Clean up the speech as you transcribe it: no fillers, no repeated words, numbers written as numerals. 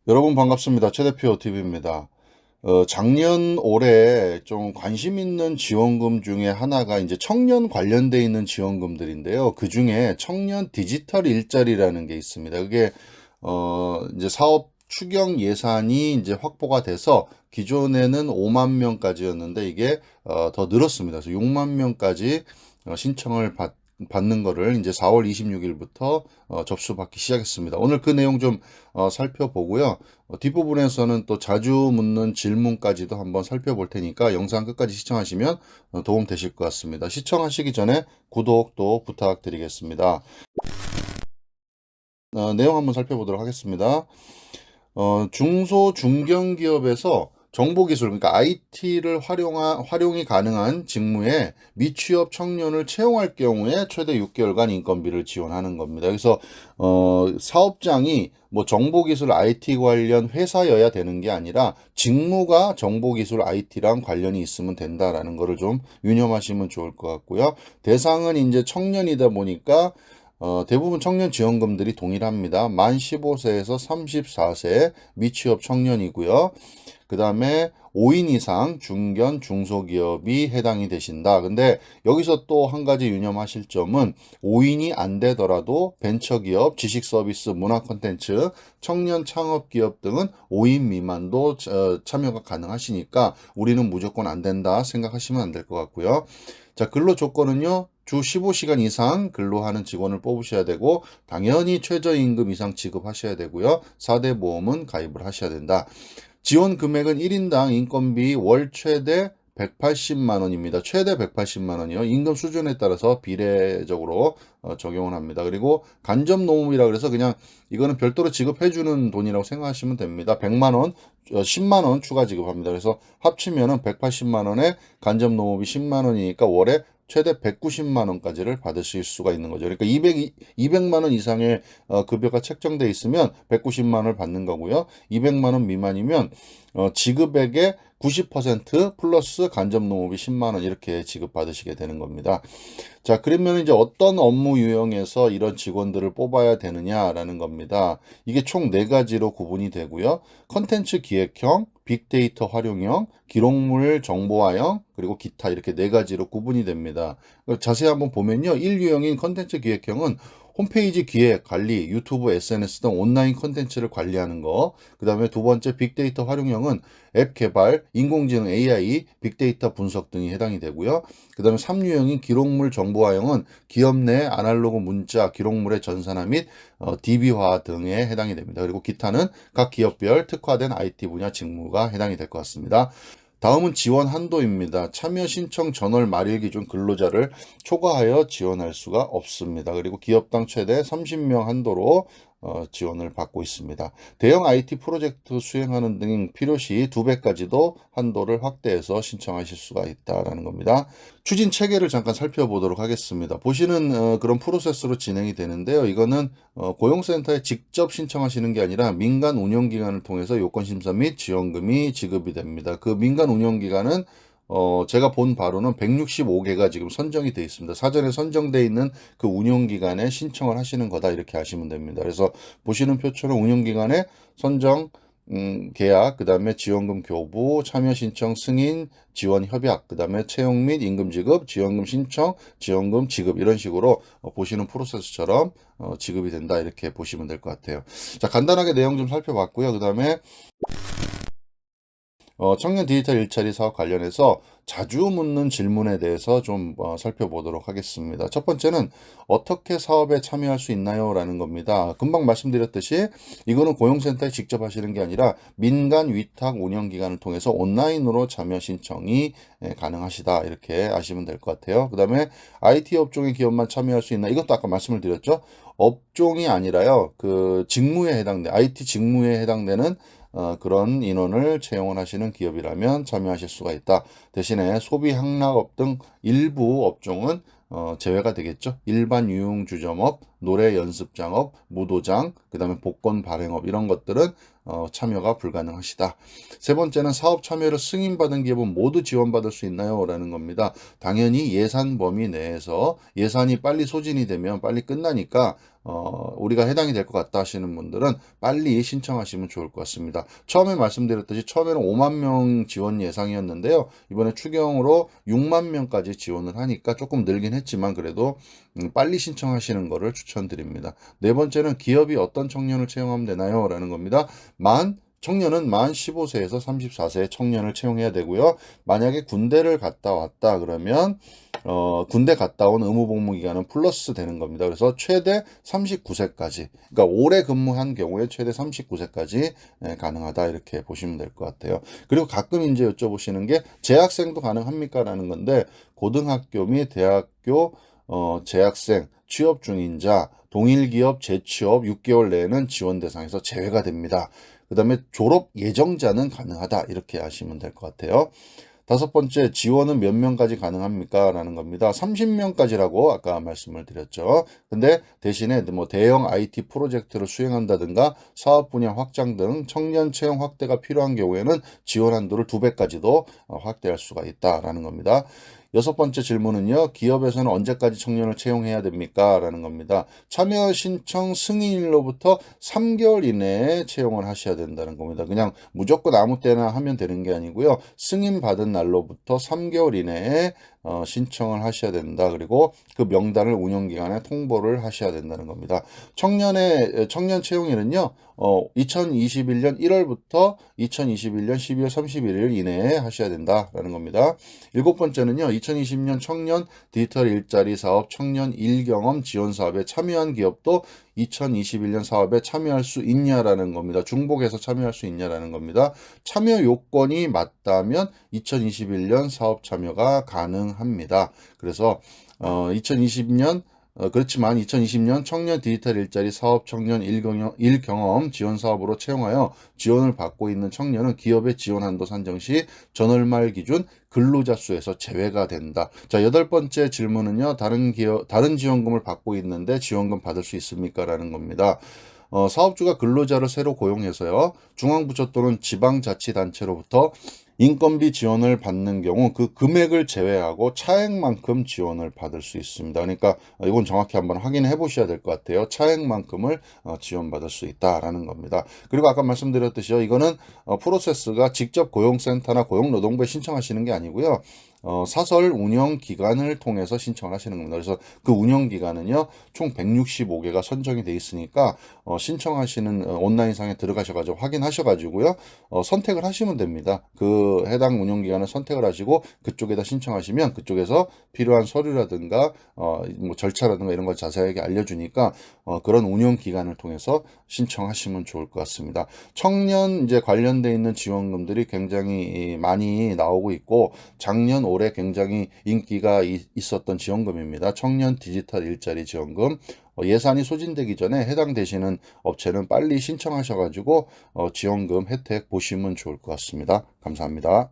여러분 반갑습니다. 최 대표 TV입니다. 작년 올해 좀 관심 있는 지원금 중에 하나가 이제 청년 관련돼 있는 지원금들인데요. 그중에 청년 디지털 일자리라는 게 있습니다. 그게 이제 사업 추경 예산이 이제 확보가 돼서 기존에는 5만 명까지였는데 이게 더 늘었습니다. 그래서 6만 명까지 신청을 받는 거를 이제 4월 26일부터 접수받기 시작했습니다. 오늘 그 내용 좀 살펴보고요. 뒷부분에서는 또 자주 묻는 질문까지도 한번 살펴볼 테니까 영상 끝까지 시청하시면 도움 되실 것 같습니다. 시청하시기 전에 구독도 부탁드리겠습니다. 내용 한번 살펴보도록 하겠습니다. 중소 중견기업에서 정보기술, 그러니까 IT를 활용이 가능한 직무에 미취업 청년을 채용할 경우에 최대 6개월간 인건비를 지원하는 겁니다. 그래서 사업장이 뭐 정보기술 IT 관련 회사여야 되는 게 아니라 직무가 정보기술 IT랑 관련이 있으면 된다라는 거를 좀 유념하시면 좋을 것 같고요. 대상은 이제 청년이다 보니까 대부분 청년 지원금들이 동일합니다. 만 15세에서 34세 미취업 청년이고요. 그 다음에 5인 이상 중견 중소기업이 해당이 되신다. 근데 여기서 또 한 가지 유념하실 점은 5인이 안 되더라도 벤처기업, 지식서비스, 문화콘텐츠, 청년 창업기업 등은 5인 미만도 참여가 가능하시니까 우리는 무조건 안 된다 생각하시면 안 될 것 같고요. 자, 근로 조건은요. 주 15시간 이상 근로하는 직원을 뽑으셔야 되고 당연히 최저임금 이상 지급하셔야 되고요. 4대 보험은 가입을 하셔야 된다. 지원 금액은 1인당 인건비 월 최대 180만 원입니다. 최대 180만 원이요. 임금 수준에 따라서 비례적으로 적용을 합니다. 그리고 간접 노무이라 그래서 그냥 이거는 별도로 지급해 주는 돈이라고 생각하시면 됩니다. 100만 원, 10만 원 추가 지급합니다. 그래서 합치면은 180만 원에 간접 노무비 10만 원이니까 월에 최대 190만 원까지를 받으실 수가 있는 거죠. 그러니까 200만 원 이상의 급여가 책정돼 있으면 190만 원을 받는 거고요. 200만 원 미만이면 지급액의 90% 플러스 간접 농업이 10만 원 이렇게 지급받으시게 되는 겁니다. 자, 그러면 이제 어떤 업무 유형에서 이런 직원들을 뽑아야 되느냐라는 겁니다. 이게 총 네 가지로 구분이 되고요. 컨텐츠 기획형, 빅데이터 활용형, 기록물 정보화형, 그리고 기타 이렇게 네 가지로 구분이 됩니다. 자세히 한번 보면요. 1유형인 컨텐츠 기획형은 홈페이지 기획, 관리, 유튜브, SNS 등 온라인 컨텐츠를 관리하는 거. 그 다음에 두 번째 빅데이터 활용형은 앱 개발, 인공지능 AI, 빅데이터 분석 등이 해당이 되고요. 그 다음에 3유형인 기록물 정보화형은 기업 내 아날로그 문자, 기록물의 전산화 및 DB화 등에 해당이 됩니다. 그리고 기타는 각 기업별 특화된 IT 분야 직무가 해당이 될 것 같습니다. 다음은 지원 한도입니다. 참여 신청 전월 말일 기준 근로자를 초과하여 지원할 수가 없습니다. 그리고 기업당 최대 30명 한도로 지원을 받고 있습니다. 대형 IT 프로젝트 수행하는 등 필요시 2배까지도 한도를 확대해서 신청하실 수가 있다라는 겁니다. 추진 체계를 잠깐 살펴보도록 하겠습니다. 보시는 그런 프로세스로 진행이 되는데요. 이거는 고용센터에 직접 신청하시는 게 아니라 민간 운영기관을 통해서 요건심사 및 지원금이 지급이 됩니다. 그 민간 운영기관은 제가 본 바로는 165개가 지금 선정이 되어 있습니다. 사전에 선정되어 있는 그 운영기관에 신청을 하시는 거다 이렇게 아시면 됩니다. 그래서 보시는 표처럼 운영기관에 선정 계약, 그 다음에 지원금 교부, 참여 신청 승인, 지원 협약, 그 다음에 채용 및 임금 지급, 지원금 신청, 지원금 지급 이런 식으로 보시는 프로세스처럼 지급이 된다 이렇게 보시면 될 것 같아요. 자, 간단하게 내용 좀 살펴봤고요. 그 다음에 청년 디지털 일자리 사업 관련해서 자주 묻는 질문에 대해서 좀 살펴보도록 하겠습니다. 첫 번째는 어떻게 사업에 참여할 수 있나요? 라는 겁니다. 금방 말씀드렸듯이 이거는 고용센터에 직접 하시는 게 아니라 민간 위탁 운영기관을 통해서 온라인으로 참여 신청이 가능하시다. 이렇게 아시면 될 것 같아요. 그 다음에 IT 업종의 기업만 참여할 수 있나? 이것도 아까 말씀을 드렸죠. 업종이 아니라요. 그 직무에 IT 직무에 해당되는 그런 인원을 채용을 하시는 기업이라면 참여하실 수가 있다. 대신에 소비 향락업 등 일부 업종은 제외가 되겠죠. 일반 유흥주점업, 노래 연습 작업, 무도장, 그다음에 복권 발행업 이런 것들은 참여가 불가능하시다. 세 번째는 사업 참여를 승인받은 기업은 모두 지원받을 수 있나요? 라는 겁니다. 당연히 예산 범위 내에서 예산이 빨리 소진이 되면 빨리 끝나니까 우리가 해당이 될 것 같다 하시는 분들은 빨리 신청하시면 좋을 것 같습니다. 처음에 말씀드렸듯이 처음에는 5만 명 지원 예상이었는데요. 이번에 추경으로 6만 명까지 지원을 하니까 조금 늘긴 했지만 그래도 빨리 신청하시는 것을 추천드립니다. 네 번째는 기업이 어떤 청년을 채용하면 되나요? 라는 겁니다. 청년은 만 15세에서 34세의 청년을 채용해야 되고요. 만약에 군대를 갔다 왔다 그러면 군대 갔다 온 의무복무 기간은 플러스 되는 겁니다. 그래서 최대 39세까지, 그러니까 오래 근무한 경우에 최대 39세까지 가능하다 이렇게 보시면 될 것 같아요. 그리고 가끔 이제 여쭤보시는 게 재학생도 가능합니까? 라는 건데 고등학교 및 대학교 재학생, 취업 중인자, 동일 기업 재취업 6개월 내에는 지원 대상에서 제외가 됩니다. 그 다음에 졸업 예정자는 가능하다 이렇게 아시면 될 것 같아요. 다섯 번째, 지원은 몇 명까지 가능합니까? 라는 겁니다. 30명까지라고 아까 말씀을 드렸죠. 근데 대신에 뭐 대형 IT 프로젝트를 수행한다든가 사업 분야 확장 등 청년 채용 확대가 필요한 경우에는 지원 한도를 2배까지도 확대할 수가 있다라는 겁니다. 여섯 번째 질문은요. 기업에서는 언제까지 청년을 채용해야 됩니까? 라는 겁니다. 참여 신청 승인일로부터 3개월 이내에 채용을 하셔야 된다는 겁니다. 그냥 무조건 아무 때나 하면 되는 게 아니고요. 승인받은 날로부터 3개월 이내에 신청을 하셔야 된다. 그리고 그 명단을 운영기관에 통보를 하셔야 된다는 겁니다. 청년 채용일은요. 2021년 1월부터 2021년 12월 31일 이내에 하셔야 된다라는 겁니다. 일곱 번째는요. 2020년 청년 디지털 일자리 사업 청년 일경험 지원 사업에 참여한 기업도 2021년 사업에 참여할 수 있냐라는 겁니다. 중복해서 참여할 수 있냐라는 겁니다. 참여 요건이 맞다면 2021년 사업 참여가 가능합니다. 그래서 2020년 그렇지만 2020년 청년 디지털 일자리 사업 청년 일경험 지원 사업으로 채용하여 지원을 받고 있는 청년은 기업의 지원 한도 산정 시 전월 말 기준 근로자 수에서 제외가 된다. 자, 여덟 번째 질문은요. 다른 지원금을 받고 있는데 지원금 받을 수 있습니까? 라는 겁니다. 사업주가 근로자를 새로 고용해서요. 중앙부처 또는 지방자치단체로부터 인건비 지원을 받는 경우 그 금액을 제외하고 차액만큼 지원을 받을 수 있습니다. 그러니까 이건 정확히 한번 확인해 보셔야 될 것 같아요. 차액만큼을 지원받을 수 있다라는 겁니다. 그리고 아까 말씀드렸듯이요. 이거는 프로세스가 직접 고용센터나 고용노동부에 신청하시는 게 아니고요. 사설 운영 기관을 통해서 신청을 하시는 겁니다. 그래서 그 운영 기관은요, 총 165개가 선정이 돼 있으니까 신청하시는 온라인상에 들어가셔가지고 확인하셔가지고요, 선택을 하시면 됩니다. 그 해당 운영 기관을 선택을 하시고 그쪽에다 신청하시면 그쪽에서 필요한 서류라든가 뭐 절차라든가 이런 걸 자세하게 알려주니까 그런 운영 기관을 통해서 신청하시면 좋을 것 같습니다. 청년 이제 관련돼 있는 지원금들이 굉장히 많이 나오고 있고 작년 올해 굉장히 인기가 있었던 지원금입니다. 청년 디지털 일자리 지원금. 예산이 소진되기 전에 해당되시는 업체는 빨리 신청하셔가지고 지원금 혜택 보시면 좋을 것 같습니다. 감사합니다.